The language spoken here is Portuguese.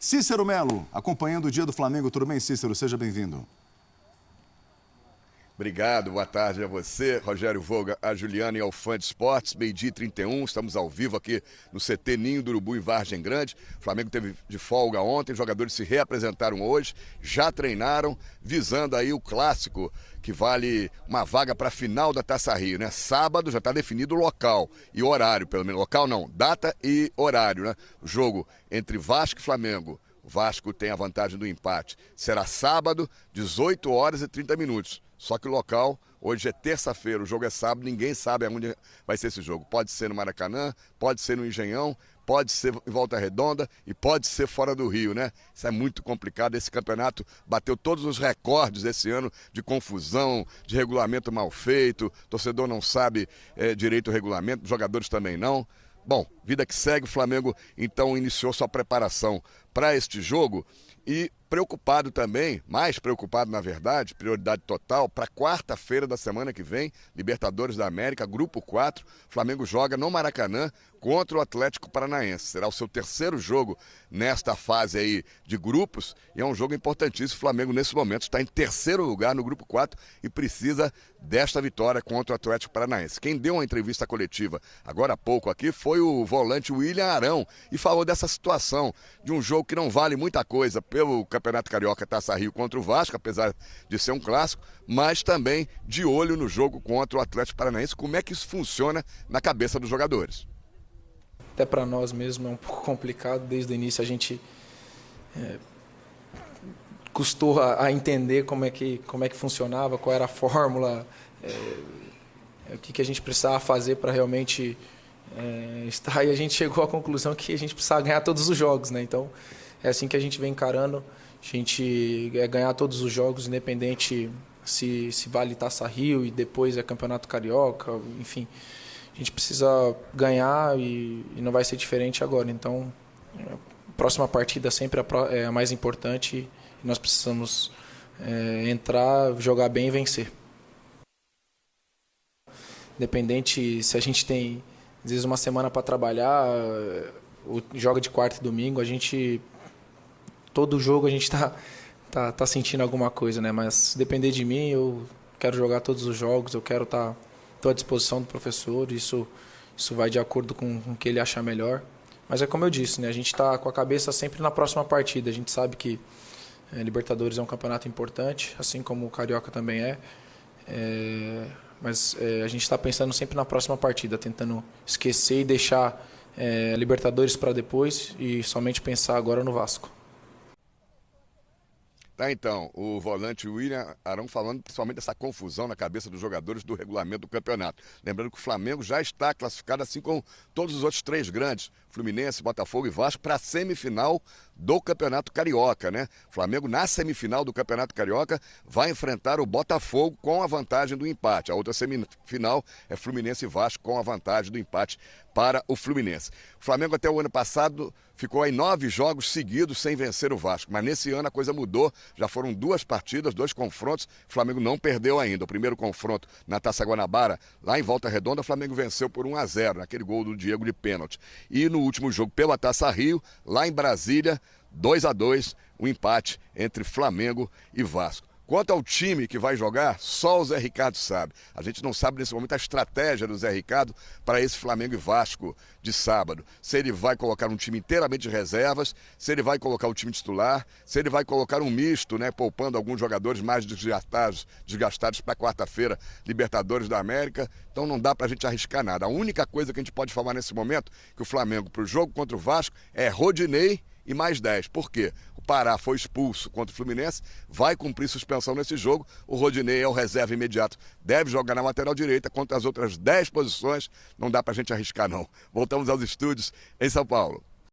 Cícero Melo, acompanhando o dia do Flamengo. Tudo bem, Cícero? Seja bem-vindo. Obrigado, boa tarde a você, Rogério Volga, a Juliana e ao Fã de Esportes, meio-dia 31, estamos ao vivo aqui no CT Ninho do Urubu em Vargem Grande. O Flamengo teve de folga ontem, os jogadores se reapresentaram hoje, já treinaram, visando aí o clássico, que vale uma vaga para a final da Taça Rio, né? Sábado já está definido o local e o horário, pelo menos, local não, data e horário, né? O jogo entre Vasco e Flamengo. O Vasco tem a vantagem do empate. Será sábado, 18 horas e 30 minutos. Só que o local, hoje é terça-feira, o jogo é sábado, ninguém sabe aonde vai ser esse jogo. Pode ser no Maracanã, pode ser no Engenhão, pode ser em Volta Redonda e pode ser fora do Rio, né? Isso é muito complicado. Esse campeonato bateu todos os recordes esse ano de confusão, de regulamento mal feito, torcedor não sabe direito o regulamento, jogadores também não. Bom, vida que segue, o Flamengo então iniciou sua preparação para este jogo e preocupado também, mais preocupado na verdade, prioridade total, para quarta-feira da semana que vem, Libertadores da América, Grupo 4, Flamengo joga no Maracanã contra o Atlético Paranaense. Será o seu terceiro jogo nesta fase aí de grupos e é um jogo importantíssimo. O Flamengo nesse momento está em terceiro lugar no Grupo 4 e precisa desta vitória contra o Atlético Paranaense. Quem deu uma entrevista coletiva agora há pouco aqui foi o volante William Arão e falou dessa situação de um jogo que não vale muita coisa pelo Campeonato Carioca Taça Rio contra o Vasco, apesar de ser um clássico, mas também de olho no jogo contra o Atlético Paranaense. Como é que isso funciona na cabeça dos jogadores? Até para nós mesmo é um pouco complicado. Desde o início a gente custou a entender como é que funcionava, qual era a fórmula, o que a gente precisava fazer para realmente estar. E a gente chegou à conclusão que a gente precisava ganhar todos os jogos, né? Então é assim que a gente vem encarando. A gente ganhar todos os jogos, independente se vale Taça Rio e depois é Campeonato Carioca, enfim. A gente precisa ganhar e não vai ser diferente agora. Então, a próxima partida sempre é a mais importante e nós precisamos entrar, jogar bem e vencer. Independente se a gente tem, às vezes, uma semana para trabalhar, ou joga de quarta e domingo, todo jogo a gente tá sentindo alguma coisa, né? Mas se depender de mim, eu quero jogar todos os jogos, eu quero estar à disposição do professor, isso vai de acordo com o que ele achar melhor. Mas é como eu disse, né? A gente está com a cabeça sempre na próxima partida. A gente sabe que Libertadores é um campeonato importante, assim como o Carioca também é. Mas a gente está pensando sempre na próxima partida, tentando esquecer e deixar Libertadores para depois e somente pensar agora no Vasco. Tá, então, o volante William Arão falando principalmente dessa confusão na cabeça dos jogadores do regulamento do campeonato. Lembrando que o Flamengo já está classificado, assim como todos os outros três grandes, Fluminense, Botafogo e Vasco, para a semifinal do Campeonato Carioca, né? O Flamengo, na semifinal do Campeonato Carioca, vai enfrentar o Botafogo com a vantagem do empate. A outra semifinal é Fluminense e Vasco com a vantagem do empate para o Fluminense. O Flamengo até o ano passado ficou aí 9 jogos seguidos sem vencer o Vasco, mas nesse ano a coisa mudou, já foram 2 partidas, 2 confrontos, o Flamengo não perdeu ainda. O primeiro confronto na Taça Guanabara, lá em Volta Redonda, o Flamengo venceu por 1-0, naquele gol do Diego de pênalti. E no último jogo pela Taça Rio, lá em Brasília, 2-2, o empate entre Flamengo e Vasco. Quanto ao time que vai jogar, só o Zé Ricardo sabe. A gente não sabe nesse momento a estratégia do Zé Ricardo para esse Flamengo e Vasco de sábado. Se ele vai colocar um time inteiramente de reservas, se ele vai colocar o time titular, se ele vai colocar um misto, né, poupando alguns jogadores mais desgastados para quarta-feira, Libertadores da América. Então não dá para a gente arriscar nada. A única coisa que a gente pode falar nesse momento que o Flamengo para o jogo contra o Vasco é Rodinei e mais 10. Por quê? O Pará foi expulso contra o Fluminense, vai cumprir suspensão nesse jogo. O Rodinei é o reserva imediato, deve jogar na lateral direita. Contra as outras 10 posições, não dá pra gente arriscar não. Voltamos aos estúdios em São Paulo.